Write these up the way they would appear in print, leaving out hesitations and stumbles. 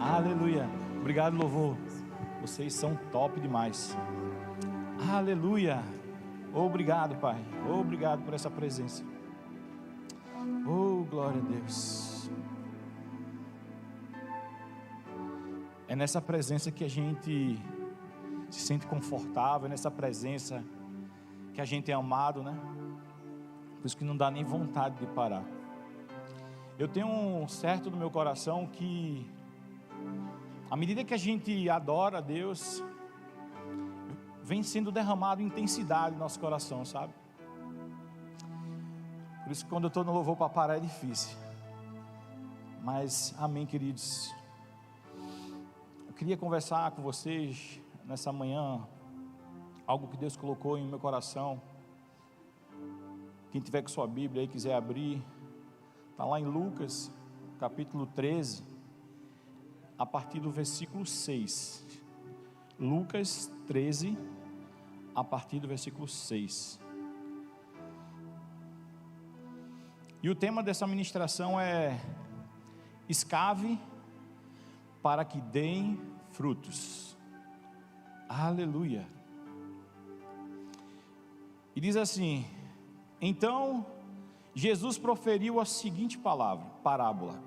Aleluia. Obrigado, louvor. Vocês são top demais. Aleluia. Obrigado, Pai. Obrigado por essa presença. Oh, glória a Deus. É nessa presença que a gente se sente confortável, é nessa presença que a gente é amado, né? Por isso que não dá nem vontade de parar. Eu tenho um certo no meu coração que, à medida que a gente adora a Deus, vem sendo derramado intensidade no nosso coração, sabe? Por isso que quando eu estou no louvor para parar é difícil. Mas, amém, queridos. Eu queria conversar com vocês nessa manhã, algo que Deus colocou em meu coração. Quem tiver com sua Bíblia aí, quiser abrir, está lá em Lucas, capítulo 13, a partir do versículo 6. Lucas 13, a partir do versículo 6. E o tema dessa ministração é: escave para que deem frutos. Aleluia. E diz assim: então Jesus proferiu a seguinte parábola.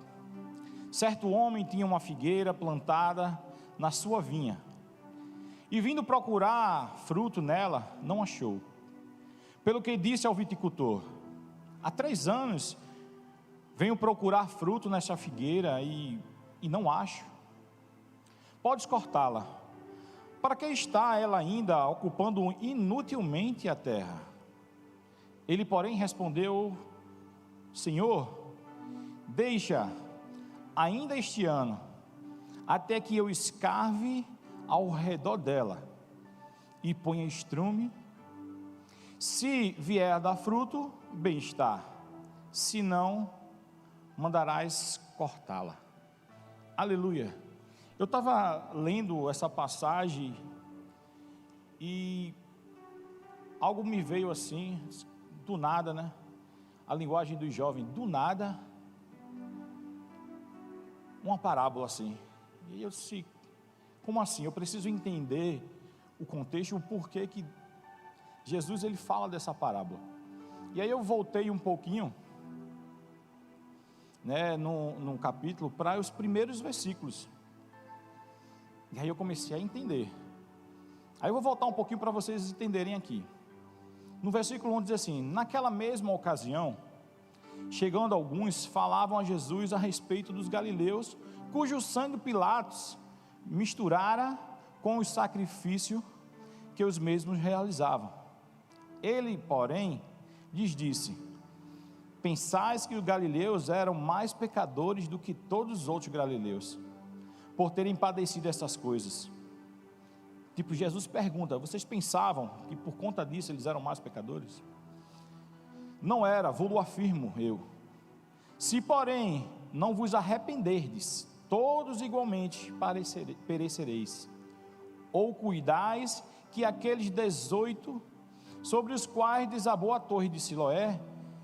Certo homem tinha uma figueira plantada na sua vinha, e vindo procurar fruto nela, não achou. Pelo que disse ao viticultor: há 3 anos venho procurar fruto nessa figueira e não acho. Podes cortá-la. Para que está ela ainda ocupando inutilmente a terra? Ele, porém, respondeu: Senhor, deixa ainda este ano, até que eu escave ao redor dela e ponha estrume. Se vier a dar fruto, bem está; se não, mandarás cortá-la. Aleluia. Eu estava lendo essa passagem e algo me veio assim, do nada, né? A linguagem dos jovens, do nada, uma parábola assim. E eu disse: como assim? Eu preciso entender o contexto, o porquê que Jesus ele fala dessa parábola. E aí eu voltei um pouquinho, né, no capítulo, para os primeiros versículos. E aí eu comecei a entender. Aí eu vou voltar um pouquinho para vocês entenderem aqui. No versículo 1 diz assim: naquela mesma ocasião, chegando alguns, falavam a Jesus a respeito dos galileus, cujo sangue Pilatos misturara com o sacrifício que os mesmos realizavam. Ele, porém, lhes disse: pensais que os galileus eram mais pecadores do que todos os outros galileus, por terem padecido essas coisas? Tipo, Jesus pergunta: vocês pensavam que por conta disso eles eram mais pecadores? Não era, vou-lo afirmo eu. Se, porém, não vos arrependerdes, todos igualmente perecereis. Ou cuidais que aqueles 18, sobre os quais desabou a torre de Siloé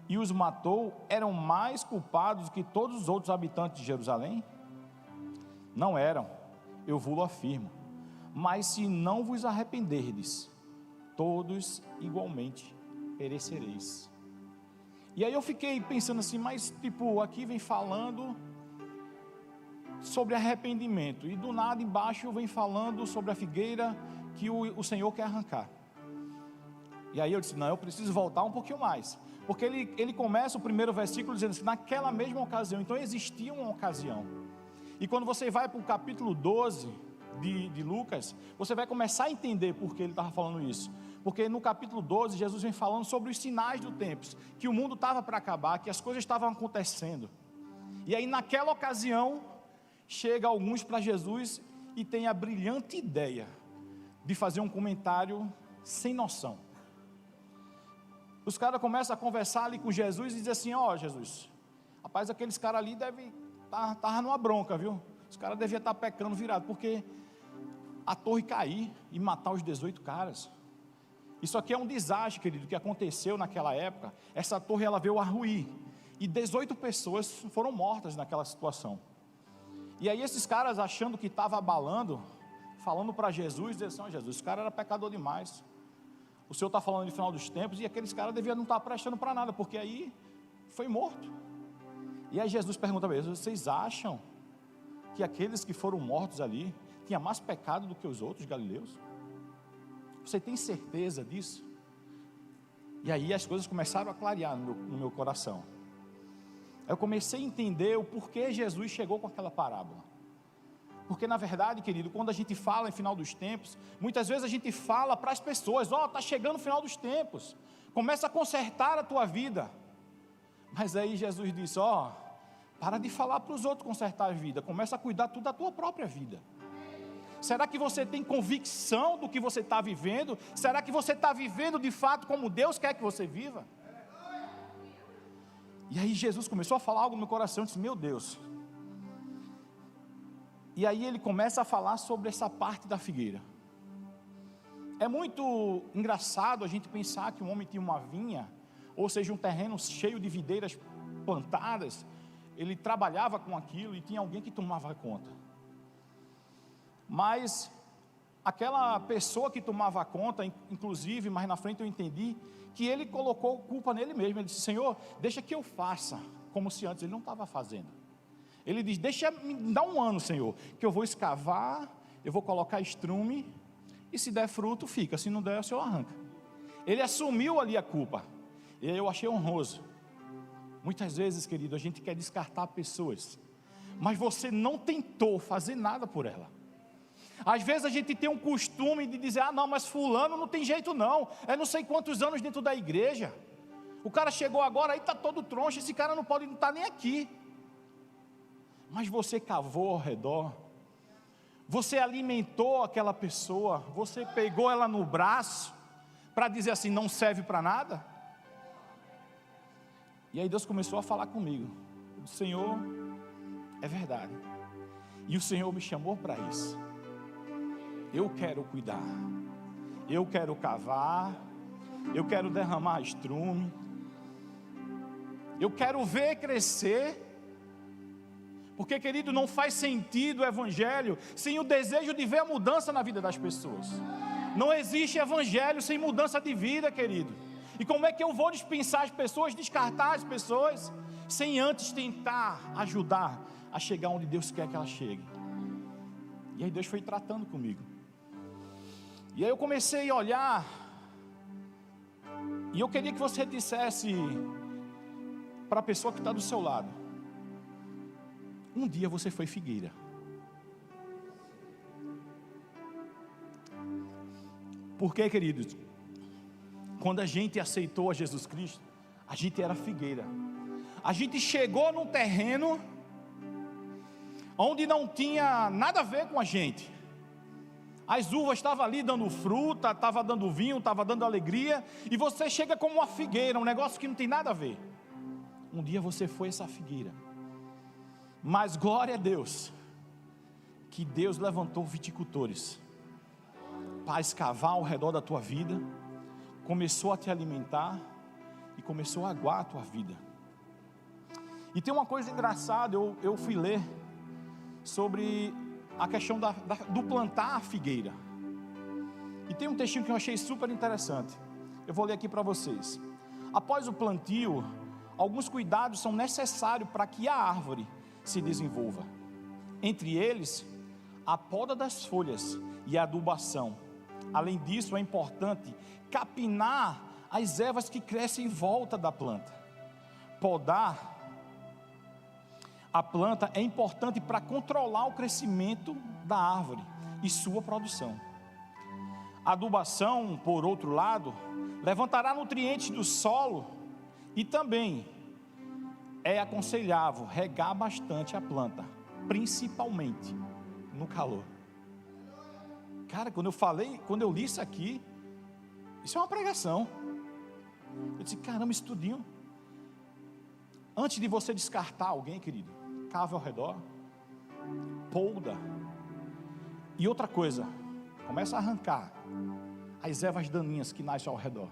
e os matou, eram mais culpados que todos os outros habitantes de Jerusalém? Não eram, eu vos afirmo. Mas se não vos arrependerdes, todos igualmente perecereis. E aí eu fiquei pensando assim, mas tipo, aqui vem falando sobre arrependimento, e do nada embaixo vem falando sobre a figueira que o Senhor quer arrancar. E aí eu disse: não, eu preciso voltar um pouquinho mais, porque ele começa o primeiro versículo dizendo assim: naquela mesma ocasião. Então existia uma ocasião. E quando você vai para o capítulo 12 de Lucas, você vai começar a entender por que ele estava falando isso. Porque no capítulo 12, Jesus vem falando sobre os sinais do tempo, que o mundo estava para acabar, que as coisas estavam acontecendo. E aí naquela ocasião, chega alguns para Jesus e tem a brilhante ideia de fazer um comentário sem noção. Os caras começam a conversar ali com Jesus e dizem assim: ó, Jesus, rapaz, aqueles caras ali devem estar numa bronca, viu? Os caras deviam estar pecando virado, porque a torre cair e matar os 18 caras. Isso aqui é um desastre, querido, que aconteceu naquela época. Essa torre ela veio a ruir, e 18 pessoas foram mortas naquela situação. E aí esses caras, achando que estava abalando, falando para Jesus, dizendo assim: Jesus, esse cara era pecador demais, o Senhor está falando de final dos tempos, e aqueles caras deviam não estar prestando para nada, porque aí foi morto. E aí Jesus pergunta para eles: vocês acham que aqueles que foram mortos ali tinham mais pecado do que os outros galileus? Você tem certeza disso? E aí as coisas começaram a clarear no meu coração. Eu comecei a entender o porquê Jesus chegou com aquela parábola. Porque na verdade, querido, quando a gente fala em final dos tempos, muitas vezes a gente fala para as pessoas: está chegando o final dos tempos, começa a consertar a tua vida. Mas aí Jesus disse: para de falar para os outros consertar a vida, começa a cuidar tudo da tua própria vida. Será que você tem convicção do que você está vivendo? Será que você está vivendo de fato como Deus quer que você viva? E aí Jesus começou a falar algo no meu coração, eu disse: meu Deus. E aí ele começa a falar sobre essa parte da figueira. É muito engraçado a gente pensar que um homem tinha uma vinha, ou seja, um terreno cheio de videiras plantadas, ele trabalhava com aquilo e tinha alguém que tomava conta. Mas aquela pessoa que tomava conta, inclusive, mais na frente eu entendi, que ele colocou culpa nele mesmo. Ele disse: Senhor, deixa que eu faça, como se antes ele não estava fazendo. Ele diz: me dá um ano, Senhor, que eu vou escavar, eu vou colocar estrume, e se der fruto, fica, se não der, o Senhor arranca. Ele assumiu ali a culpa, e aí eu achei honroso. Muitas vezes, querido, a gente quer descartar pessoas, mas você não tentou fazer nada por ela. Às vezes a gente tem um costume de dizer: não, mas fulano não tem jeito não, é não sei quantos anos dentro da igreja, o cara chegou agora, aí está todo troncho, esse cara não pode estar nem aqui. Mas você cavou ao redor, você alimentou aquela pessoa, você pegou ela no braço, para dizer assim: não serve para nada? E aí Deus começou a falar comigo. Eu disse: Senhor, é verdade, e o Senhor me chamou para isso. Eu quero cuidar, eu quero cavar, eu quero derramar estrume, eu quero ver crescer. Porque, querido, não faz sentido o evangelho sem o desejo de ver a mudança na vida das pessoas. Não existe evangelho sem mudança de vida, querido. E como é que eu vou dispensar as pessoas, descartar as pessoas, sem antes tentar ajudar a chegar onde Deus quer que ela chegue? E aí Deus foi tratando comigo. E aí eu comecei a olhar, e eu queria que você dissesse para a pessoa que está do seu lado: um dia você foi figueira. Porque, queridos, quando a gente aceitou a Jesus Cristo, a gente era figueira. A gente chegou num terreno onde não tinha nada a ver com a gente. As uvas estavam ali dando fruta, estava dando vinho, estava dando alegria, e você chega como uma figueira, um negócio que não tem nada a ver. Um dia você foi essa figueira. Mas glória a Deus, que Deus levantou viticultores para escavar ao redor da tua vida, começou a te alimentar e começou a aguar a tua vida. E tem uma coisa engraçada, eu fui ler sobre a questão do plantar a figueira, e tem um textinho que eu achei super interessante. Eu vou ler aqui para vocês. Após o plantio, alguns cuidados são necessários para que a árvore se desenvolva. Entre eles, a poda das folhas e a adubação. Além disso, é importante capinar as ervas que crescem em volta da planta. Podar a planta é importante para controlar o crescimento da árvore e sua produção. A adubação, por outro lado, levantará nutrientes do solo, e também é aconselhável regar bastante a planta, principalmente no calor. Cara, quando eu li isso aqui, isso é uma pregação. Eu disse: caramba, isso tudinho. Antes de você descartar alguém, querido, cave ao redor, polda. E outra coisa, começa a arrancar as ervas daninhas que nascem ao redor.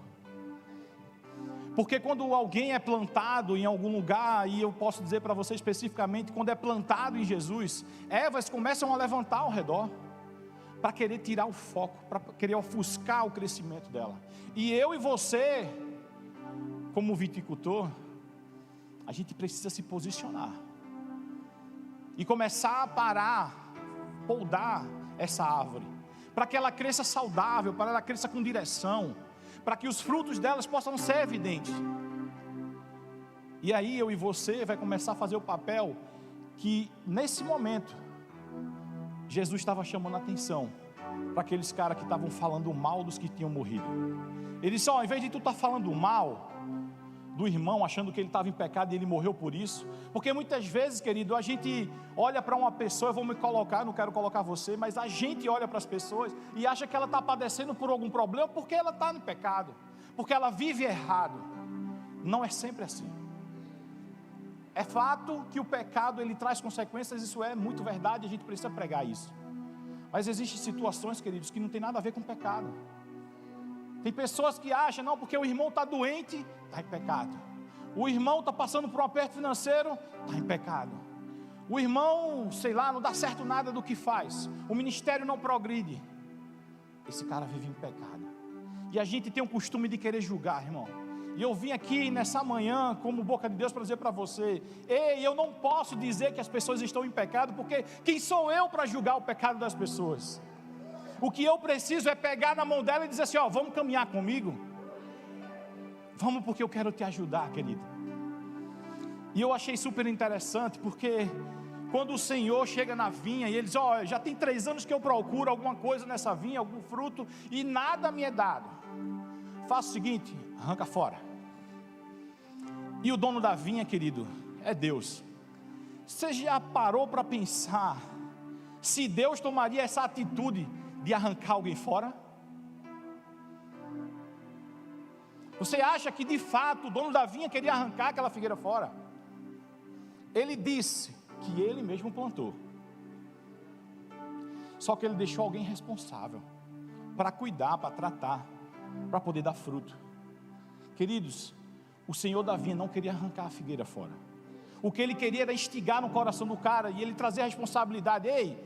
Porque quando alguém é plantado em algum lugar, e eu posso dizer para você especificamente, quando é plantado em Jesus, ervas começam a levantar ao redor, para querer tirar o foco, para querer ofuscar o crescimento dela. E eu e você, como viticultor, a gente precisa se posicionar, e começar a parar, podar essa árvore, para que ela cresça saudável, para que ela cresça com direção, para que os frutos delas possam ser evidentes. E aí eu e você vai começar a fazer o papel que nesse momento Jesus estava chamando a atenção para aqueles caras que estavam falando mal dos que tinham morrido. Ele disse: ao invés de tu estar falando mal do irmão, achando que ele estava em pecado e ele morreu por isso, porque muitas vezes, querido, a gente olha para uma pessoa, eu vou me colocar, não quero colocar você, mas a gente olha para as pessoas e acha que ela está padecendo por algum problema, porque ela está no pecado, porque ela vive errado. Não é sempre assim. É fato que o pecado ele traz consequências, isso é muito verdade, a gente precisa pregar isso. Mas existem situações, queridos, que não tem nada a ver com pecado. Tem pessoas que acham, não, porque o irmão está doente, está em pecado. O irmão está passando por um aperto financeiro, está em pecado. O irmão, sei lá, não dá certo nada do que faz. O ministério não progride. Esse cara vive em pecado. E a gente tem um costume de querer julgar, irmão. E eu vim aqui nessa manhã, como boca de Deus, para dizer para você: ei, eu não posso dizer que as pessoas estão em pecado, porque quem sou eu para julgar o pecado das pessoas? O que eu preciso é pegar na mão dela e dizer assim: ó, vamos caminhar comigo? Vamos, porque eu quero te ajudar, querido. E eu achei super interessante, porque quando o Senhor chega na vinha e ele diz: ó, já tem 3 anos que eu procuro alguma coisa nessa vinha, algum fruto, e nada me é dado. Faça o seguinte, arranca fora. E o dono da vinha, querido, é Deus. Você já parou para pensar se Deus tomaria essa atitude de arrancar alguém fora? Você acha que de fato o dono da vinha queria arrancar aquela figueira fora? Ele disse que ele mesmo plantou, só que ele deixou alguém responsável para cuidar, para tratar, para poder dar fruto. Queridos, o Senhor da vinha não queria arrancar a figueira fora. O que ele queria era instigar no coração do cara e ele trazer a responsabilidade: ei,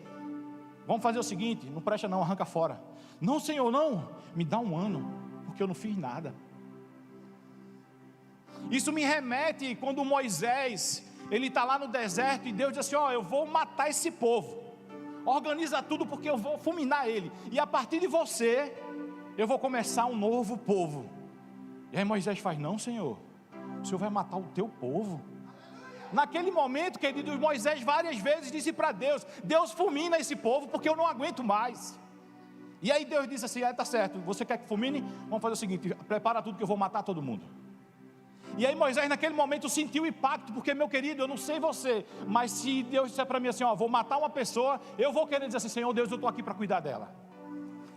vamos fazer o seguinte, não presta não, arranca fora. Não, Senhor, não, me dá 1 ano, porque eu não fiz nada. Isso me remete quando Moisés, ele está lá no deserto e Deus diz assim: ó, eu vou matar esse povo, organiza tudo porque eu vou fulminar ele, e a partir de você, eu vou começar um novo povo. E aí Moisés faz: não, Senhor, o Senhor vai matar o teu povo? Naquele momento, querido, Moisés várias vezes disse para Deus: Deus, fulmina esse povo, porque eu não aguento mais. E aí Deus disse assim: tá certo, você quer que fulmine? Vamos fazer o seguinte, prepara tudo que eu vou matar todo mundo. E aí Moisés naquele momento sentiu o impacto, porque, meu querido, eu não sei você, mas se Deus disser para mim assim: ó, vou matar uma pessoa, eu vou querer dizer assim: Senhor Deus, eu estou aqui para cuidar dela.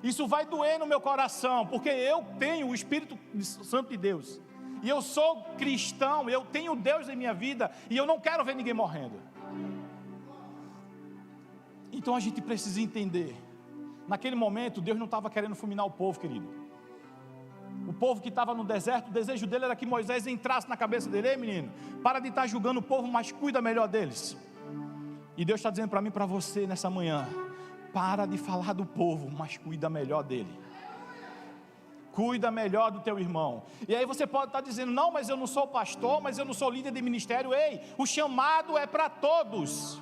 Isso vai doer no meu coração, porque eu tenho o Espírito Santo de Deus, e eu sou cristão, eu tenho Deus em minha vida, e eu não quero ver ninguém morrendo. Então a gente precisa entender, naquele momento Deus não estava querendo fulminar o povo, querido. O povo que estava no deserto, o desejo dele era que Moisés entrasse na cabeça dele: ei menino, para de estar julgando o povo, mas cuida melhor deles. E Deus está dizendo para mim e para você nessa manhã: para de falar do povo, mas cuida melhor dele. Cuida melhor do teu irmão. E aí você pode estar dizendo: não, mas eu não sou pastor, mas eu não sou líder de ministério. Ei, o chamado é para todos.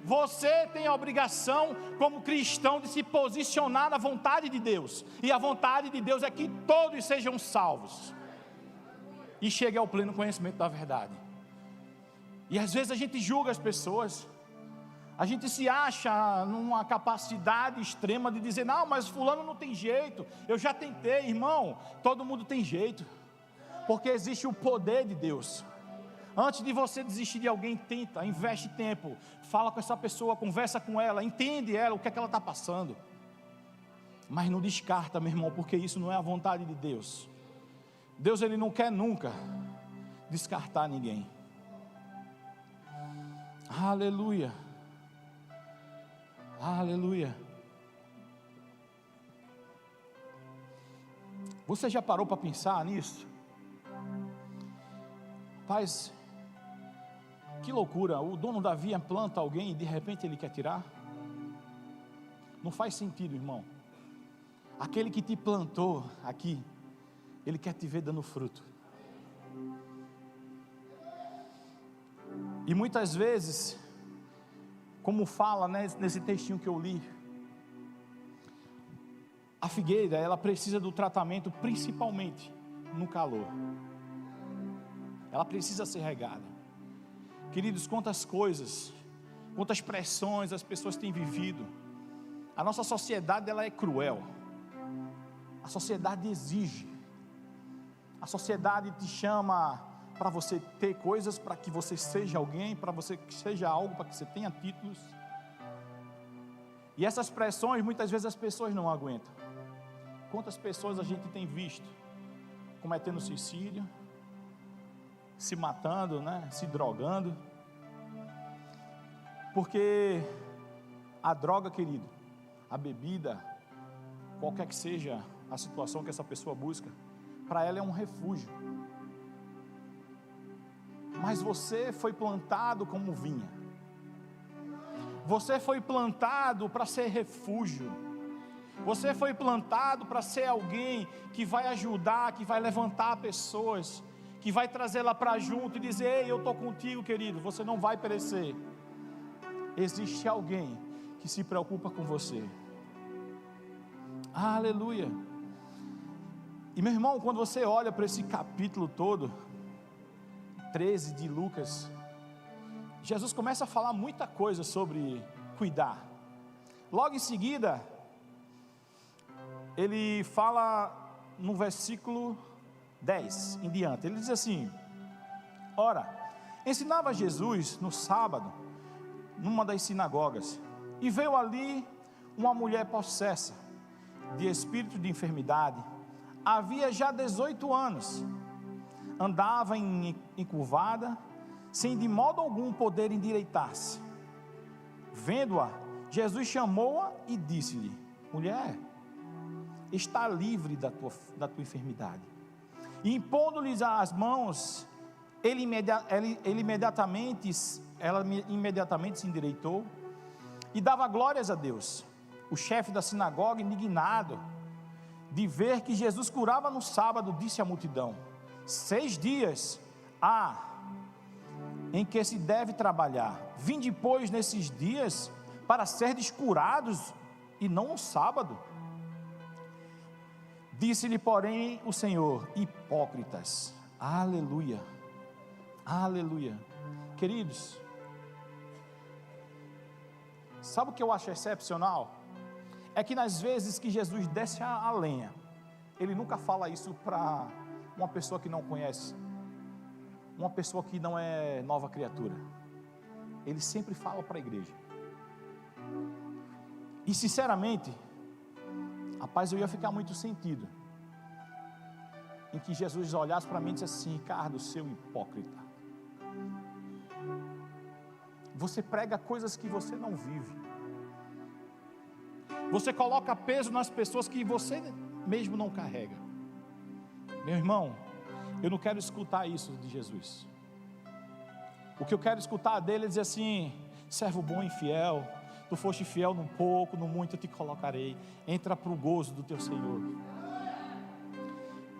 Você tem a obrigação como cristão de se posicionar na vontade de Deus, e a vontade de Deus é que todos sejam salvos e cheguem ao pleno conhecimento da verdade. E às vezes a gente julga as pessoas, a gente se acha numa capacidade extrema de dizer: não, mas fulano não tem jeito, eu já tentei. Irmão, todo mundo tem jeito, porque existe o poder de Deus. Antes de você desistir de alguém, tenta, investe tempo, fala com essa pessoa, conversa com ela, entende ela, o que é que ela está passando. Mas não descarta, meu irmão, porque isso não é a vontade de Deus. Deus, Ele não quer nunca descartar ninguém. Aleluia. Aleluia. Você já parou para pensar nisso? Rapaz, que loucura, o dono da vinha planta alguém e de repente ele quer tirar? Não faz sentido, irmão. Aquele que te plantou aqui, ele quer te ver dando fruto. E muitas vezes, como fala, né, nesse textinho que eu li, a figueira, ela precisa do tratamento principalmente no calor. Ela precisa ser regada. Queridos, quantas coisas, quantas pressões as pessoas têm vivido. A nossa sociedade, ela é cruel. A sociedade exige. A sociedade te chama para você ter coisas, para que você seja alguém, para você que seja algo, para que você tenha títulos. E essas pressões, muitas vezes as pessoas não aguentam. Quantas pessoas a gente tem visto cometendo suicídio, se matando, né, se drogando, porque a droga, querido, a bebida, qualquer que seja a situação que essa pessoa busca, para ela é um refúgio. Mas você foi plantado como vinha, você foi plantado para ser refúgio, você foi plantado para ser alguém que vai ajudar, que vai levantar pessoas, que vai trazê-la para junto e dizer: ei, eu estou contigo, querido, você não vai perecer. Existe alguém que se preocupa com você. Aleluia. E meu irmão, quando você olha para esse capítulo todo, 13 de Lucas, Jesus começa a falar muita coisa sobre cuidar. Logo em seguida, ele fala no versículo 10 em diante, ele diz assim: ora, ensinava Jesus no sábado, numa das sinagogas, e veio ali uma mulher possessa de espírito de enfermidade, havia já 18 anos, andava encurvada, sem de modo algum poder endireitar-se. Vendo-a, Jesus chamou-a e disse-lhe: mulher, está livre da tua enfermidade. E impondo-lhes as mãos, ela imediatamente se endireitou e dava glórias a Deus. O chefe da sinagoga, indignado de ver que Jesus curava no sábado, disse à multidão: 6 dias há em que se deve trabalhar. Vinde, pois, nesses dias para serdes curados, e não no sábado. Disse-lhe, porém, o Senhor: hipócritas. Aleluia, aleluia. Queridos, sabe o que eu acho excepcional? É que nas vezes que Jesus desce a lenha, Ele nunca fala isso para uma pessoa que não conhece, uma pessoa que não é nova criatura. Ele sempre fala para a igreja. E sinceramente, rapaz, eu ia ficar muito sentido em que Jesus olhasse para mim e dissesse assim: Ricardo, seu hipócrita, você prega coisas que você não vive, você coloca peso nas pessoas que você mesmo não carrega. Meu irmão, eu não quero escutar isso de Jesus. O que eu quero escutar dele é dizer assim: servo bom e fiel, tu foste fiel no pouco, no muito eu te colocarei, entra para o gozo do teu Senhor.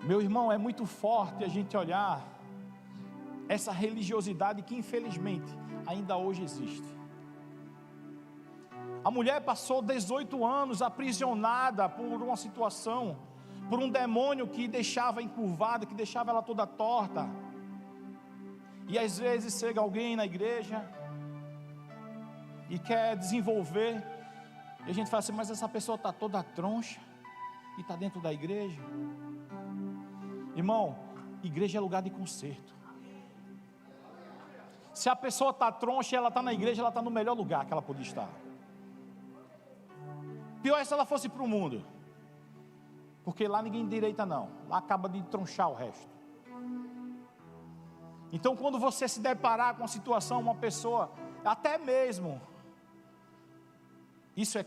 Meu irmão, é muito forte a gente olhar essa religiosidade que infelizmente ainda hoje existe. A mulher passou 18 anos aprisionada por uma situação, por um demônio que deixava encurvada, que deixava ela toda torta. E às vezes chega alguém na igreja e quer desenvolver, e a gente fala assim: mas essa pessoa está toda troncha e está dentro da igreja. Irmão, igreja é lugar de conserto. Se a pessoa está troncha e ela está na igreja, ela está no melhor lugar que ela podia estar. Pior é se ela fosse para o mundo, porque lá ninguém endireita não, lá acaba de tronchar o resto. Então quando você se deparar com uma situação, uma pessoa, até mesmo,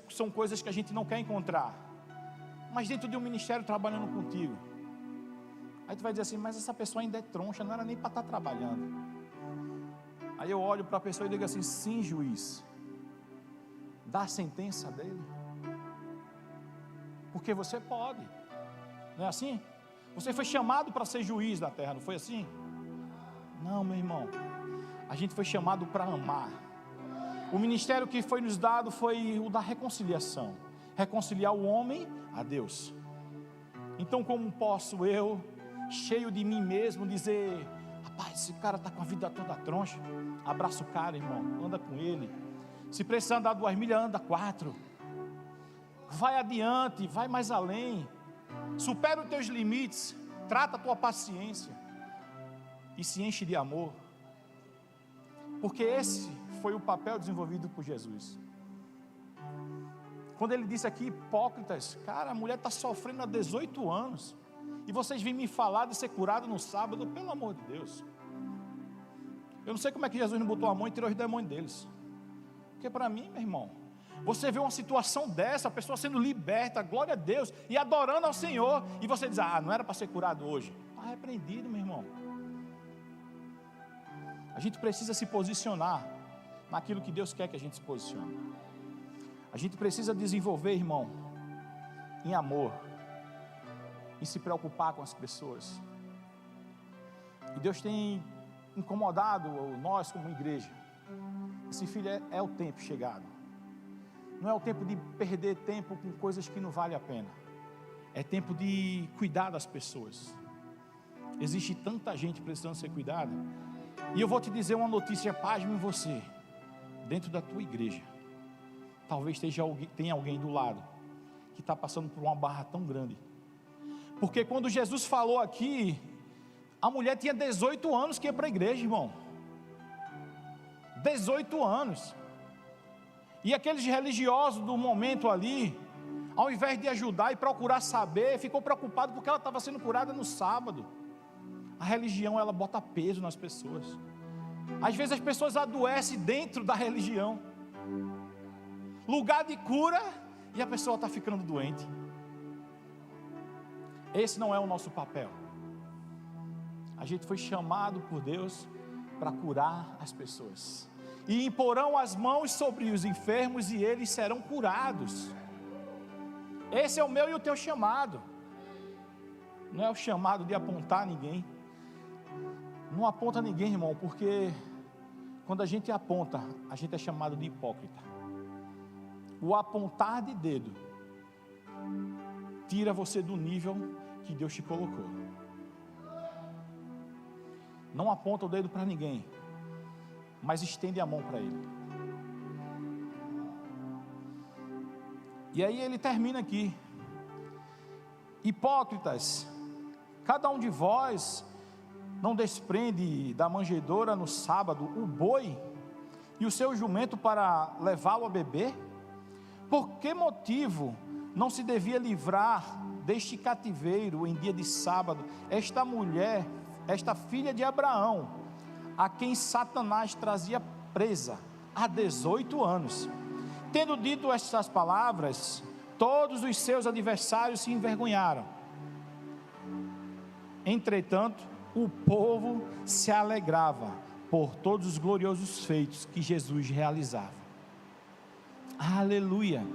são coisas que a gente não quer encontrar, mas dentro de um ministério trabalhando contigo, Aí tu vai dizer assim, mas essa pessoa ainda é troncha, não era nem para estar trabalhando. Aí eu olho para a pessoa e digo assim, sim, juiz, dá a sentença dele, porque você pode, não é assim? Você foi chamado para ser juiz na terra, não foi assim? Não, meu irmão, a gente foi chamado para amar. O ministério que foi nos dado foi o da reconciliação, reconciliar o homem a Deus. Então como posso eu, cheio de mim mesmo, dizer, rapaz, esse cara está com a vida toda troncha? Abraça o cara, irmão, anda com ele. Se precisar andar 2 milhas, anda 4. Vai adiante, vai mais além. Supera os teus limites, trata a tua paciência e se enche de amor. Porque esse foi o papel desenvolvido por Jesus. Quando ele disse aqui, hipócritas, cara, a mulher está sofrendo há 18 anos, e vocês vêm me falar de ser curado no sábado, pelo amor de Deus. Eu não sei como é que Jesus não botou a mão e tirou os demônios deles. Porque para mim, meu irmão, você vê uma situação dessa, a pessoa sendo liberta, glória a Deus, e adorando ao Senhor, e você diz, não era para ser curado hoje. Está repreendido, meu irmão. A gente precisa se posicionar naquilo que Deus quer que a gente se posicione. A gente precisa desenvolver, irmão, em amor, em se preocupar com as pessoas. E Deus tem incomodado nós como igreja. Esse filho é o tempo chegado. Não é o tempo de perder tempo com coisas que não valem a pena. É tempo de cuidar das pessoas. Existe tanta gente precisando ser cuidada. E eu vou te dizer uma notícia, pasme em você. Dentro da tua igreja, talvez tenha alguém do lado que está passando por uma barra tão grande. Porque quando Jesus falou aqui, a mulher tinha 18 anos que ia para a igreja, irmão. 18 anos. E aqueles religiosos do momento ali, ao invés de ajudar e procurar saber, ficou preocupado porque ela estava sendo curada no sábado. A religião, ela bota peso nas pessoas. Às vezes as pessoas adoecem dentro da religião. Lugar de cura, e a pessoa está ficando doente. Esse não é o nosso papel. A gente foi chamado por Deus para curar as pessoas. E imporão as mãos sobre os enfermos e eles serão curados. Esse é o meu e o teu chamado. Não é o chamado de apontar ninguém. Não aponta ninguém, irmão, porque quando a gente aponta, a gente é chamado de hipócrita. O apontar de dedo tira você do nível que Deus te colocou. Não aponta o dedo para ninguém, mas estende a mão para ele. E aí ele termina aqui: hipócritas, cada um de vós não desprende da manjedoura no sábado o boi e o seu jumento para levá-lo a beber? Por que motivo não se devia livrar deste cativeiro em dia de sábado esta mulher, esta filha de Abraão, a quem Satanás trazia presa há 18 anos? Tendo dito estas palavras, todos os seus adversários se envergonharam. Entretanto, o povo se alegrava por todos os gloriosos feitos que Jesus realizava. Aleluia,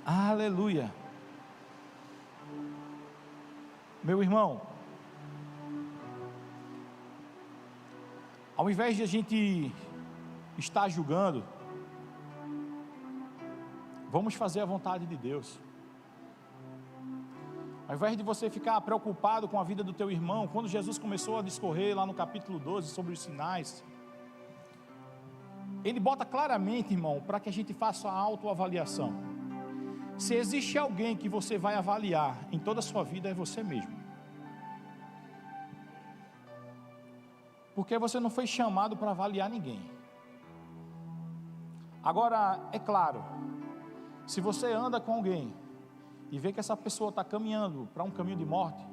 aleluia. Meu irmão, ao invés de a gente estar julgando, vamos fazer a vontade de Deus. Ao invés de você ficar preocupado com a vida do teu irmão, quando Jesus começou a discorrer lá no capítulo 12 sobre os sinais, ele bota claramente, irmão, para que a gente faça a autoavaliação. Se existe alguém que você vai avaliar em toda a sua vida, é você mesmo. Porque você não foi chamado para avaliar ninguém. Agora, é claro, se você anda com alguém e vê que essa pessoa está caminhando para um caminho de morte,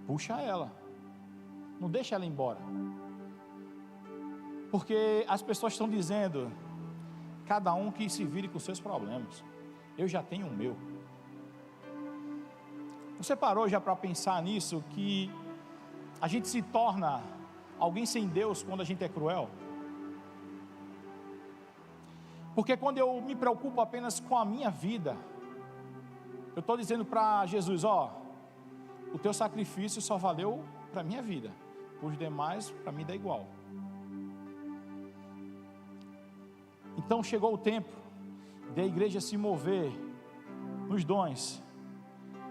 puxa ela, não deixa ela embora. Porque as pessoas estão dizendo, cada um que se vire com seus problemas, eu já tenho o meu. Você parou já para pensar nisso, que a gente se torna alguém sem Deus quando a gente é cruel? Porque quando eu me preocupo apenas com a minha vida, eu estou dizendo para Jesus, ó, o teu sacrifício só valeu para a minha vida, os demais para mim dá igual. Então chegou o tempo da igreja se mover nos dons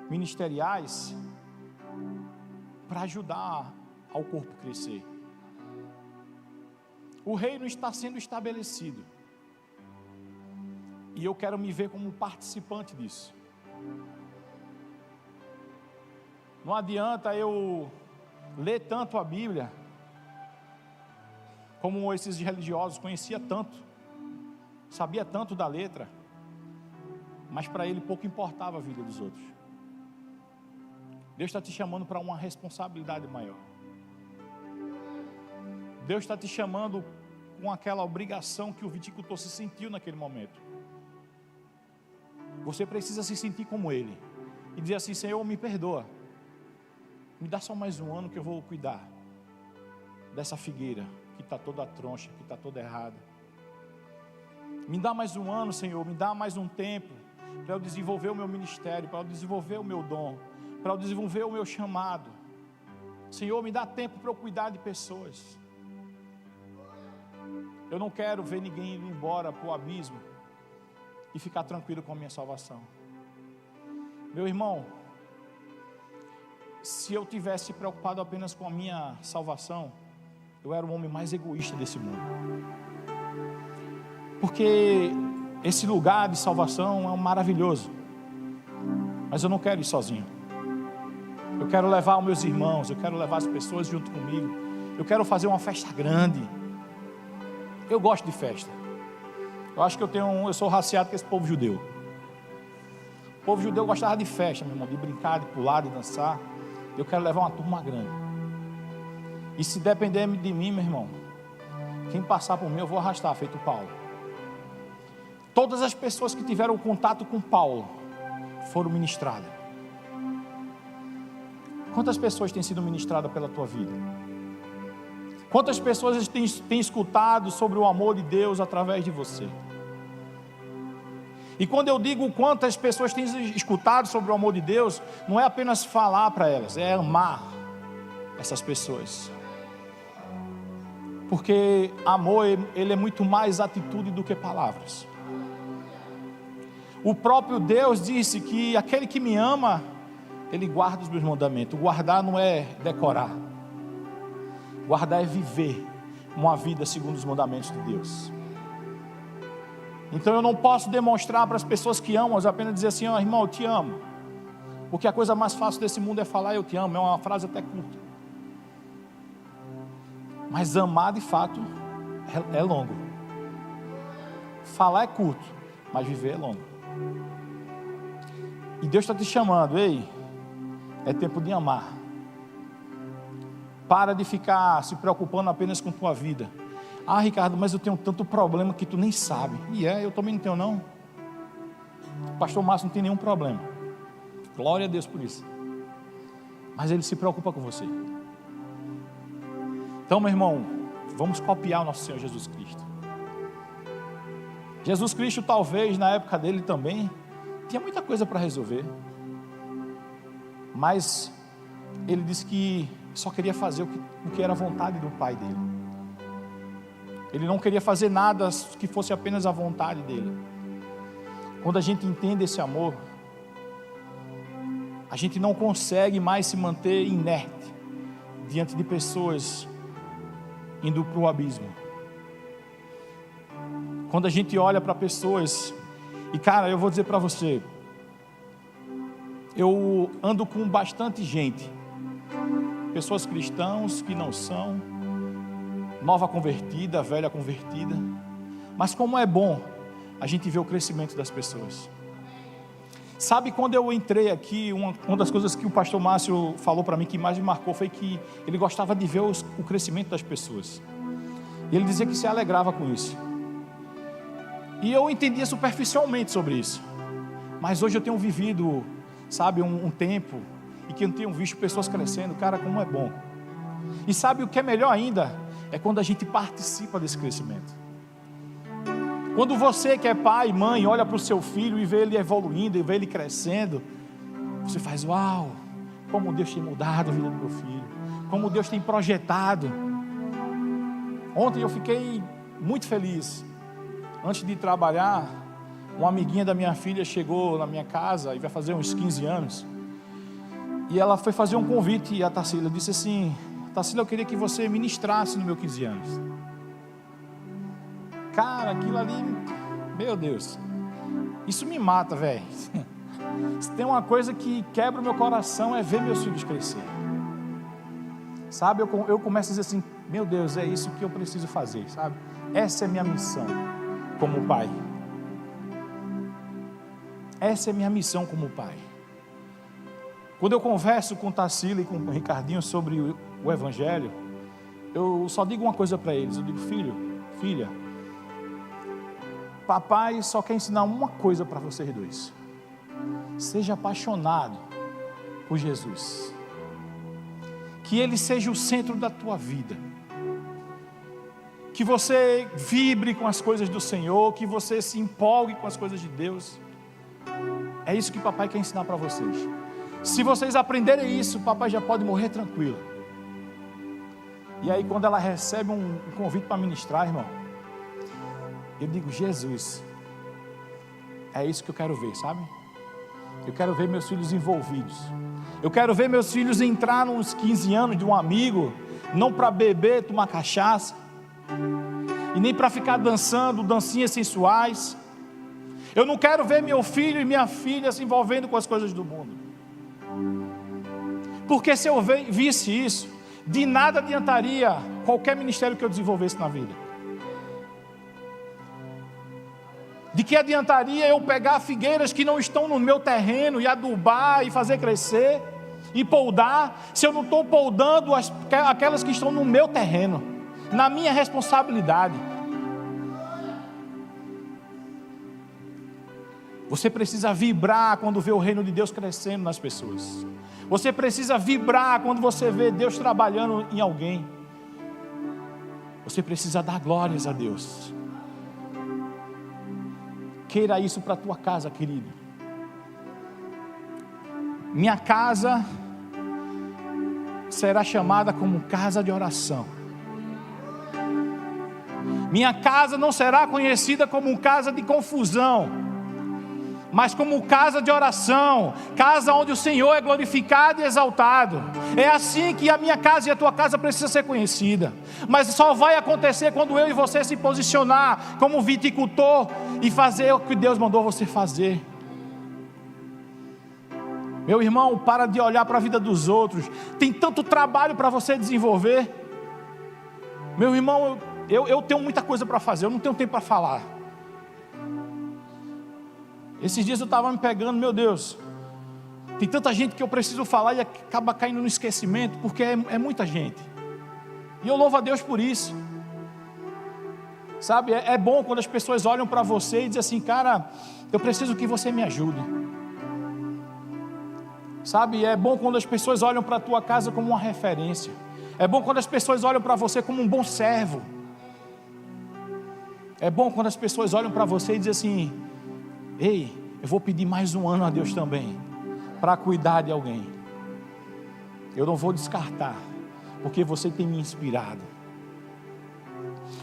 ministeriais para ajudar ao corpo crescer. O reino está sendo estabelecido e eu quero me ver como participante disso. Não adianta eu ler tanto a Bíblia como esses religiosos, conhecia tanto, sabia tanto da letra, mas para ele pouco importava a vida dos outros. Deus está te chamando para uma responsabilidade maior. Deus está te chamando com aquela obrigação que o viticultor se sentiu naquele momento. Você precisa se sentir como ele e dizer assim: Senhor, me perdoa, me dá só mais um ano que eu vou cuidar dessa figueira que está toda troncha, que está toda errada. Me dá mais um ano, Senhor, me dá mais um tempo para eu desenvolver o meu ministério, para eu desenvolver o meu dom, para eu desenvolver o meu chamado. Senhor, me dá tempo para eu cuidar de pessoas. Eu não quero ver ninguém indo embora para o abismo e ficar tranquilo com a minha salvação. Meu irmão, se eu tivesse preocupado apenas com a minha salvação, eu era o homem mais egoísta desse mundo. Porque esse lugar de salvação é maravilhoso, mas eu não quero ir sozinho. Eu quero levar os meus irmãos, eu quero levar as pessoas junto comigo. Eu quero fazer uma festa grande. Eu gosto de festa. Eu acho que eu sou raciado com esse povo judeu. O povo judeu gostava de festa, meu irmão, de brincar, de pular, de dançar. Eu quero levar uma turma grande. E se depender de mim, meu irmão, quem passar por mim eu vou arrastar, feito Paulo. Todas as pessoas que tiveram contato com Paulo foram ministradas. Quantas pessoas têm sido ministradas pela tua vida? Quantas pessoas têm escutado sobre o amor de Deus através de você? E quando eu digo quantas pessoas têm escutado sobre o amor de Deus, não é apenas falar para elas, é amar essas pessoas. Porque amor, ele é muito mais atitude do que palavras. O próprio Deus disse que aquele que me ama, ele guarda os meus mandamentos. Guardar não é decorar. Guardar é viver uma vida segundo os mandamentos de Deus. Então eu não posso demonstrar para as pessoas que amam, apenas dizer assim: ó, irmão, eu te amo. Porque a coisa mais fácil desse mundo é falar eu te amo. É uma frase até curta. Mas amar de fato é longo. Falar é curto, mas viver é longo. E Deus está te chamando: ei, é tempo de amar. Para de ficar se preocupando apenas com tua vida. Ah, Ricardo, mas eu tenho tanto problema que tu nem sabe. E eu também não tenho não. O pastor Márcio não tem nenhum problema. Glória a Deus por isso. Mas ele se preocupa com você. Então, meu irmão, vamos copiar o nosso Senhor Jesus Cristo. Jesus Cristo, talvez na época dele também tinha muita coisa para resolver, mas ele disse que só queria fazer o que era a vontade do Pai dele. Ele não queria fazer nada que fosse apenas a vontade dele. Quando a gente entende esse amor, a gente não consegue mais se manter inerte diante de pessoas indo para o abismo. Quando a gente olha para pessoas, e cara, eu vou dizer para você, eu ando com bastante gente, pessoas cristãos que não são, nova convertida, velha convertida, mas como é bom a gente ver o crescimento das pessoas. Sabe, quando eu entrei aqui, uma das coisas que o pastor Márcio falou para mim que mais me marcou foi que ele gostava de ver o crescimento das pessoas. E ele dizia que se alegrava com isso. E eu entendia superficialmente sobre isso. Mas hoje eu tenho vivido, sabe, um tempo, e que eu tenho visto pessoas crescendo. Cara, como é bom. E sabe o que é melhor ainda? É quando a gente participa desse crescimento. Quando você que é pai e mãe olha para o seu filho e vê ele evoluindo, e vê ele crescendo, você faz, uau, como Deus tem mudado a vida do meu filho, como Deus tem projetado. Ontem eu fiquei muito feliz. Antes de trabalhar, uma amiguinha da minha filha chegou na minha casa, e vai fazer uns 15 anos, e ela foi fazer um convite a Tarsila, disse assim: Tarsila, eu queria que você ministrasse no meu 15 anos. Cara, aquilo ali, meu Deus, isso me mata, velho. Se tem uma coisa que quebra o meu coração, é ver meus filhos crescer. Sabe, eu começo a dizer assim: meu Deus, é isso que eu preciso fazer, sabe? Essa é a minha missão como pai. Essa é a minha missão como pai. Quando eu converso com Tarsila e com o Ricardinho sobre o Evangelho, eu só digo uma coisa para eles. Eu digo: filho, filha, papai só quer ensinar uma coisa para vocês dois: seja apaixonado por Jesus, que Ele seja o centro da tua vida, que você vibre com as coisas do Senhor, que você se empolgue com as coisas de Deus. É isso que papai quer ensinar para vocês. Se vocês aprenderem isso, papai já pode morrer tranquilo. E aí quando ela recebe um convite para ministrar, irmão, eu digo: Jesus, é isso que eu quero ver, sabe? Eu quero ver meus filhos envolvidos. Eu quero ver meus filhos entrar nos 15 anos de um amigo, não para beber, tomar cachaça, e nem para ficar dançando dancinhas sensuais. Eu não quero ver meu filho e minha filha se envolvendo com as coisas do mundo. Porque se eu visse isso, de nada adiantaria qualquer ministério que eu desenvolvesse na vida. De que adiantaria eu pegar figueiras que não estão no meu terreno e adubar e fazer crescer e poldar, se eu não estou poldando aquelas que estão no meu terreno, na minha responsabilidade. Você precisa vibrar quando vê o reino de Deus crescendo nas pessoas. Você precisa vibrar quando você vê Deus trabalhando em alguém. Você precisa dar glórias a Deus. Queira isso para a tua casa, querido. Minha casa será chamada como casa de oração. Minha casa não será conhecida como casa de confusão, mas como casa de oração, casa onde o Senhor é glorificado e exaltado. É assim que a minha casa e a tua casa precisa ser conhecida. Mas só vai acontecer quando eu e você se posicionar como viticultor e fazer o que Deus mandou você fazer. Meu irmão, para de olhar para a vida dos outros. Tem tanto trabalho para você desenvolver. Meu irmão, eu tenho muita coisa para fazer, eu não tenho tempo para falar. Esses dias eu estava me pegando, meu Deus, tem tanta gente que eu preciso falar e acaba caindo no esquecimento, porque é muita gente. E eu louvo a Deus por isso. Sabe, é bom quando as pessoas olham para você e dizem assim: cara, eu preciso que você me ajude. Sabe, é bom quando as pessoas olham para a tua casa como uma referência. É bom quando as pessoas olham para você como um bom servo. É bom quando as pessoas olham para você e dizem assim: ei, eu vou pedir mais um ano a Deus também, para cuidar de alguém. Eu não vou descartar, porque você tem me inspirado.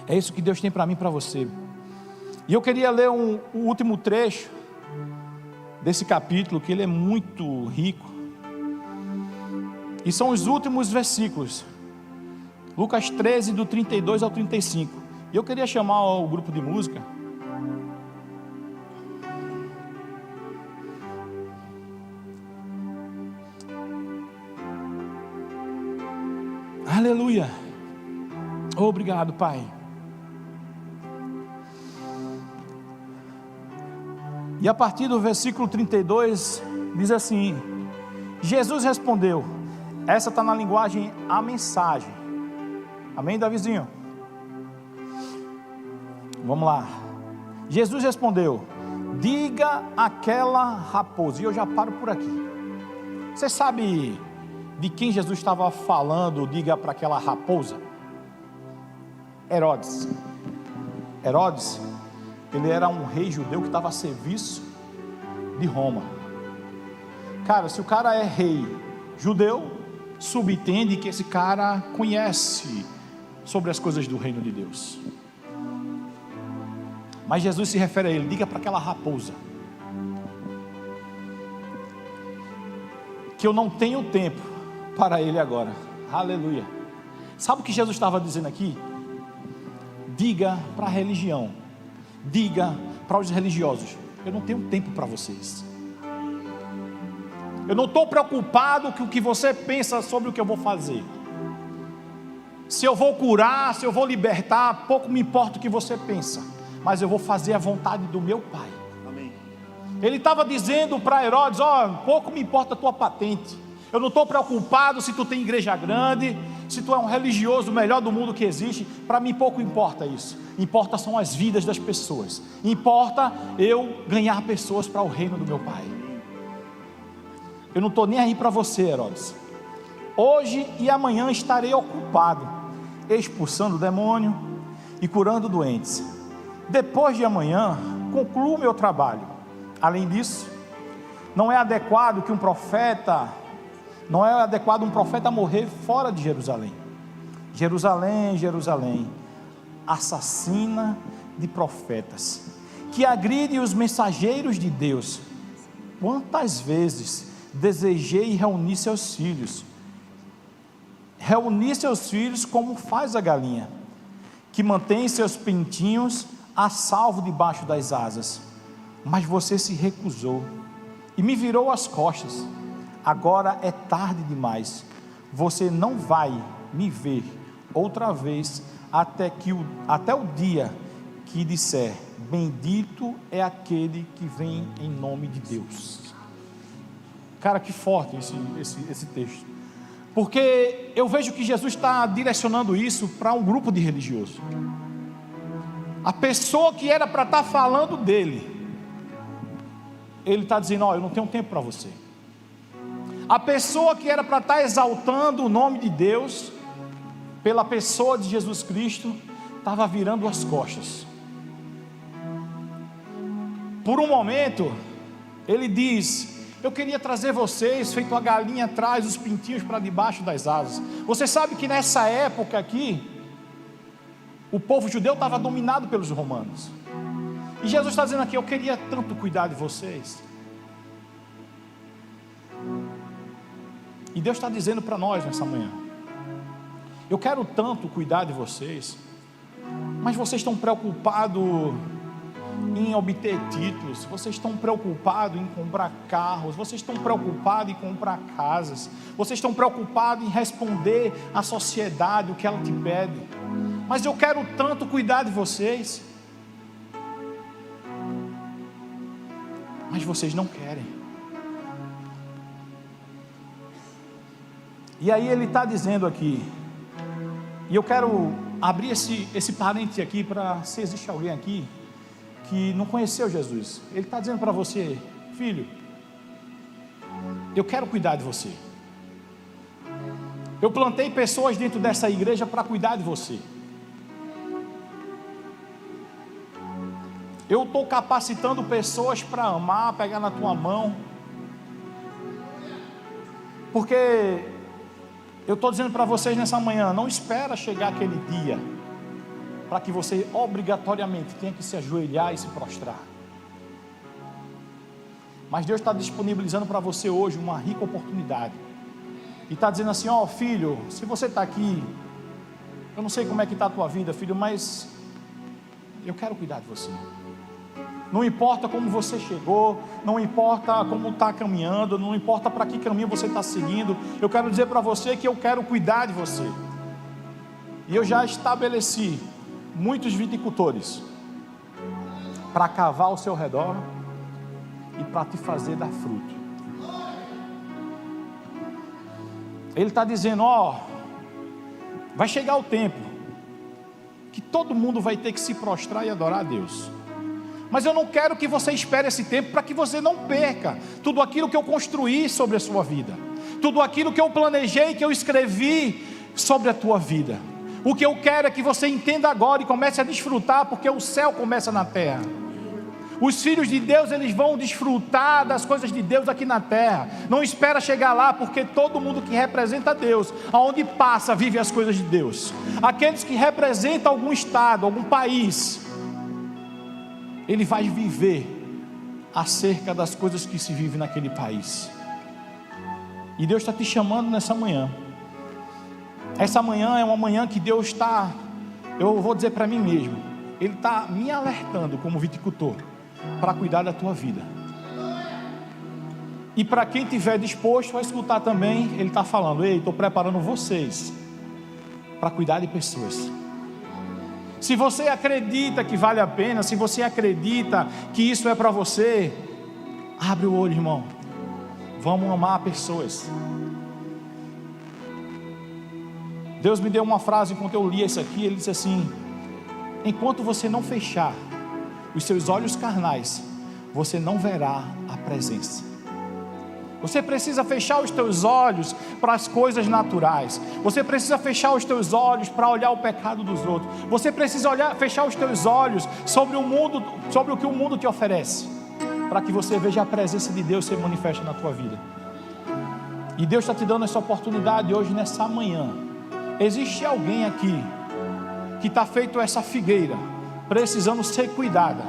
É isso que Deus tem para mim e para você. E eu queria ler o último trecho desse capítulo, que ele é muito rico. E são os últimos versículos. Lucas 13, do 32 ao 35. E eu queria chamar o grupo de música. Aleluia. Obrigado, Pai. E a partir do versículo 32, diz assim: Jesus respondeu. Essa está na linguagem a mensagem. Amém, Davizinho? Vamos lá. Jesus respondeu: diga àquela raposa. E eu já paro por aqui. Você sabe de quem Jesus estava falando? Diga para aquela raposa. Herodes. Herodes, ele era um rei judeu que estava a serviço de Roma. Cara, se o cara é rei judeu, subentende que esse cara conhece sobre as coisas do reino de Deus. Mas Jesus se refere a ele, diga para aquela raposa que eu não tenho tempo para ele agora. Aleluia. Sabe o que Jesus estava dizendo aqui? Diga para a religião, diga para os religiosos, eu não tenho tempo para vocês. Eu não estou preocupado com o que você pensa sobre o que eu vou fazer. Se eu vou curar, se eu vou libertar, pouco me importa o que você pensa, mas eu vou fazer a vontade do meu Pai. Amém. Ele estava dizendo para Herodes, pouco me importa a tua patente. Eu não estou preocupado se tu tem igreja grande, se tu é um religioso melhor do mundo que existe. Para mim pouco importa isso. Importa são as vidas das pessoas. Importa eu ganhar pessoas para o reino do meu Pai. Eu não estou nem aí para você, Herodes. Hoje e amanhã estarei ocupado, expulsando o demônio e curando doentes. Depois de amanhã, concluo o meu trabalho. Além disso, não é adequado um profeta morrer fora de Jerusalém. Jerusalém, Jerusalém, assassina de profetas, que agride os mensageiros de Deus. Quantas vezes desejei reunir seus filhos como faz a galinha, que mantém seus pintinhos a salvo debaixo das asas, mas você se recusou e me virou as costas. Agora é tarde demais, você não vai me ver outra vez até o dia que disser, bendito é aquele que vem em nome de Deus. Cara, que forte esse texto, porque eu vejo que Jesus está direcionando isso para um grupo de religiosos. A pessoa que era para estar falando dele, ele está dizendo, eu não tenho tempo para você. A pessoa que era para estar exaltando o nome de Deus, pela pessoa de Jesus Cristo, estava virando as costas. Por um momento, ele diz, eu queria trazer vocês, feito a galinha traz os pintinhos para debaixo das asas. Você sabe que nessa época aqui, o povo judeu estava dominado pelos romanos. E Jesus está dizendo aqui, eu queria tanto cuidar de vocês. E Deus está dizendo para nós nessa manhã, eu quero tanto cuidar de vocês, mas vocês estão preocupados em obter títulos, vocês estão preocupados em comprar carros, vocês estão preocupados em comprar casas, vocês estão preocupados em responder à sociedade o que ela te pede, mas eu quero tanto cuidar de vocês, mas vocês não querem. E aí ele está dizendo aqui, e eu quero abrir esse parêntese aqui, para se existe alguém aqui que não conheceu Jesus, ele está dizendo para você, filho, eu quero cuidar de você, eu plantei pessoas dentro dessa igreja para cuidar de você, eu estou capacitando pessoas para amar, pegar na tua mão, porque eu estou dizendo para vocês nessa manhã, não espera chegar aquele dia, para que você obrigatoriamente tenha que se ajoelhar e se prostrar. Mas Deus está disponibilizando para você hoje uma rica oportunidade. E está dizendo assim, filho, se você está aqui, eu não sei como é que está a tua vida, filho, mas eu quero cuidar de você. Não importa como você chegou, não importa como está caminhando, não importa para que caminho você está seguindo, eu quero dizer para você que eu quero cuidar de você. E eu já estabeleci muitos viticultores para cavar ao seu redor e para te fazer dar fruto. Ele está dizendo, vai chegar o tempo que todo mundo vai ter que se prostrar e adorar a Deus. Mas eu não quero que você espere esse tempo para que você não perca tudo aquilo que eu construí sobre a sua vida. tudo aquilo que eu planejei, que eu escrevi sobre a tua vida. O que eu quero é que você entenda agora e comece a desfrutar, porque o céu começa na terra. Os filhos de Deus, eles vão desfrutar das coisas de Deus aqui na terra. Não espera chegar lá, porque todo mundo que representa Deus, aonde passa, vive as coisas de Deus. Aqueles que representam algum estado, algum país, ele vai viver acerca das coisas que se vive naquele país. E Deus está te chamando nessa manhã. Essa manhã é uma manhã que Deus está, eu vou dizer para mim mesmo, Ele está me alertando como viticultor, para cuidar da tua vida. E para quem estiver disposto a escutar também, Ele está falando: ei, estou preparando vocês para cuidar de pessoas. Se você acredita que vale a pena, se você acredita que isso é para você, abre o olho, irmão. Vamos amar pessoas. Deus me deu uma frase enquanto eu lia isso aqui. Ele disse assim: enquanto você não fechar os seus olhos carnais, você não verá a presença. Você precisa fechar os teus olhos para as coisas naturais. Você precisa fechar os teus olhos para olhar o pecado dos outros. Você precisa fechar os teus olhos sobre o mundo, sobre o que o mundo te oferece, para que você veja a presença de Deus se manifesta na tua vida. E Deus está te dando essa oportunidade hoje, nessa manhã. Existe alguém aqui que está feito essa figueira, precisando ser cuidada,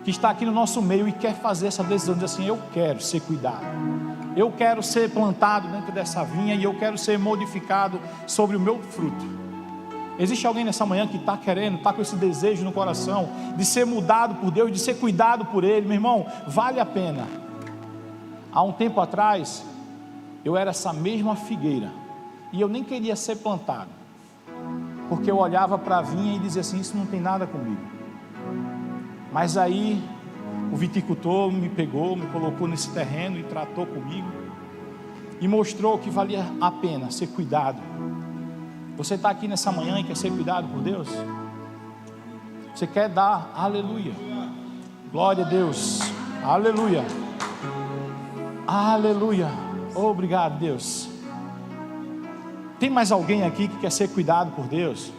que está aqui no nosso meio e quer fazer essa decisão, dizer assim: eu quero ser cuidado, eu quero ser plantado dentro dessa vinha e eu quero ser modificado sobre o meu fruto. Existe alguém nessa manhã que está querendo, está com esse desejo no coração de ser mudado por Deus, de ser cuidado por Ele? Meu irmão, vale a pena. Há um tempo atrás, eu era essa mesma figueira e eu nem queria ser plantado, porque eu olhava para a vinha e dizia assim: isso não tem nada comigo. Mas aí o viticultor me pegou, me colocou nesse terreno e tratou comigo e mostrou que valia a pena ser cuidado. Você está aqui nessa manhã e quer ser cuidado por Deus? Você quer dar aleluia, glória a Deus, aleluia, aleluia, obrigado Deus. Tem mais alguém aqui que quer ser cuidado por Deus?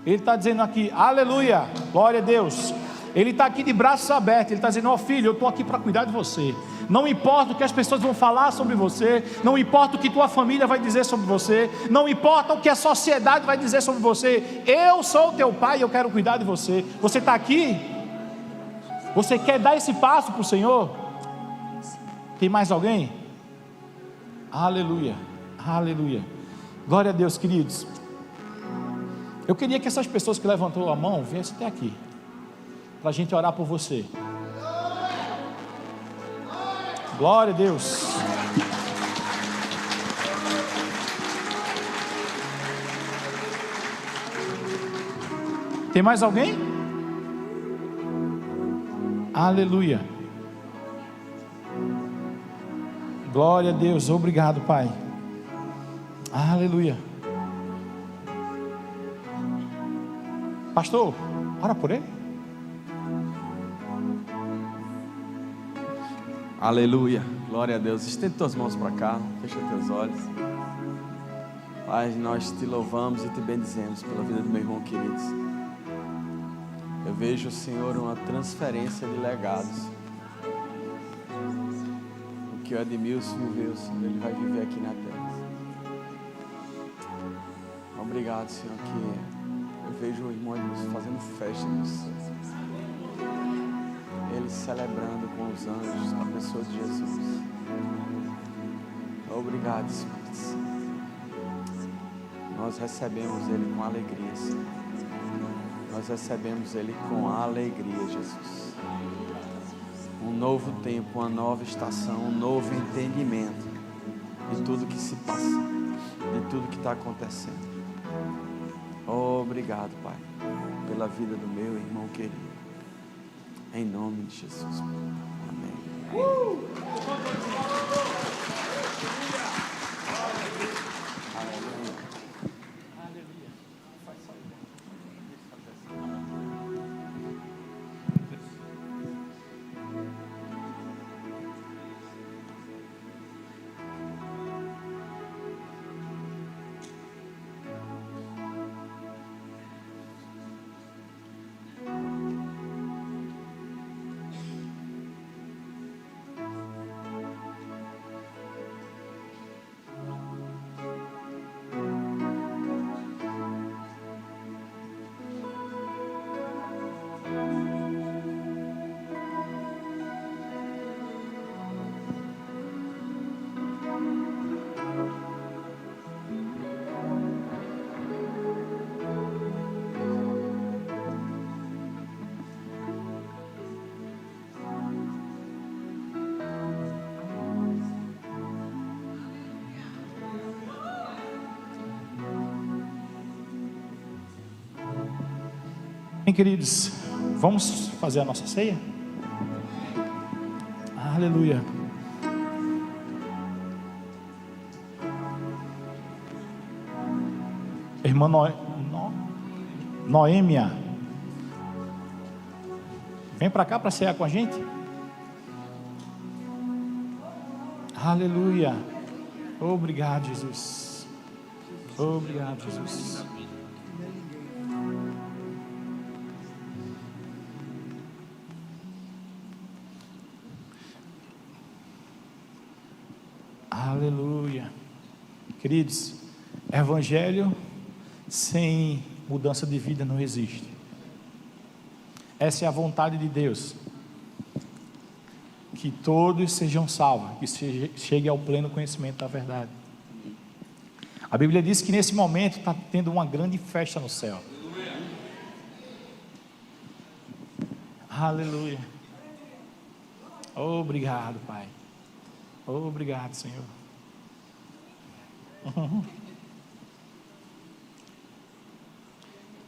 Ele está dizendo aqui, aleluia, glória a Deus. Ele está aqui de braços abertos. Ele está dizendo: ó filho, eu estou aqui para cuidar de você. Não importa o que as pessoas vão falar sobre você, não importa o que tua família vai dizer sobre você, não importa o que a sociedade vai dizer sobre você. Eu sou teu pai e eu quero cuidar de você. Você está aqui? Você quer dar esse passo para o Senhor? Tem mais alguém? Aleluia, aleluia, glória a Deus, queridos. Eu queria que essas pessoas que levantou a mão viessem até aqui, para a gente orar por você. Glória a Deus. Tem mais alguém? Aleluia. Glória a Deus. Obrigado, Pai. Aleluia. Pastor, ora por ele. Aleluia, glória a Deus. Estende tuas mãos para cá, fecha teus olhos. Pai, nós te louvamos e te bendizemos pela vida do meu irmão querido. Eu vejo, Senhor, uma transferência de legados. O que o Edmilson viveu, Senhor, ele vai viver aqui na terra. Obrigado, Senhor, que eu vejo o irmão Edmilson fazendo festa no céu. Ele celebrando com os anjos, com a pessoa de Jesus. Obrigado, Espírito Santo. Nós recebemos Ele com alegria, Senhor. Nós recebemos Ele com alegria, Jesus. Um novo tempo, uma nova estação, um novo entendimento de tudo que se passa, de tudo que está acontecendo. Obrigado, Pai, pela vida do meu irmão querido. Em nome de Jesus. Amém. Bem, queridos, vamos fazer a nossa ceia? Aleluia. Irmã Noêmia, vem para cá para cear com a gente. Aleluia. Obrigado, Jesus. Obrigado, Jesus. Aleluia. Queridos, evangelho sem mudança de vida não existe. Essa é a vontade de Deus, que todos sejam salvos, que chegue ao pleno conhecimento da verdade. A Bíblia diz que nesse momento está tendo uma grande festa no céu. Aleluia. Obrigado, Pai. Obrigado, Senhor.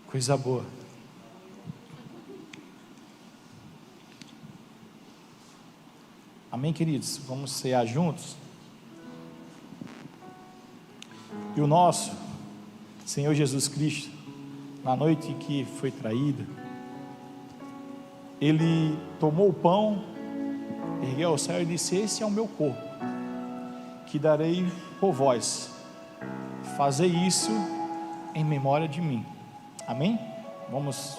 Coisa boa. Amém, queridos? Vamos cear juntos. E o nosso Senhor Jesus Cristo, na noite que foi traído, Ele tomou o pão, ergueu ao céu e disse: esse é o meu corpo, que darei por vós. Fazei isso em memória de mim. Amém? Vamos.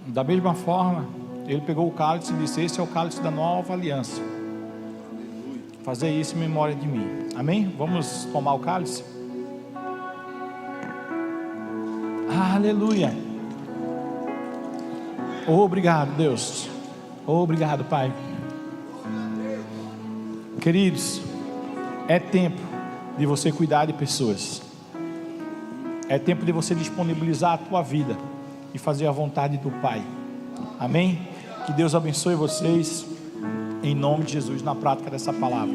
Da mesma forma, ele pegou o cálice e disse: esse é o cálice da nova aliança. Fazer isso em memória de mim. Amém? Vamos tomar o cálice? Aleluia. Obrigado, Deus. Obrigado, Pai. Queridos, é tempo de você cuidar de pessoas. É tempo de você disponibilizar a tua vida e fazer a vontade do Pai. Amém? Que Deus abençoe vocês, em nome de Jesus, na prática dessa palavra.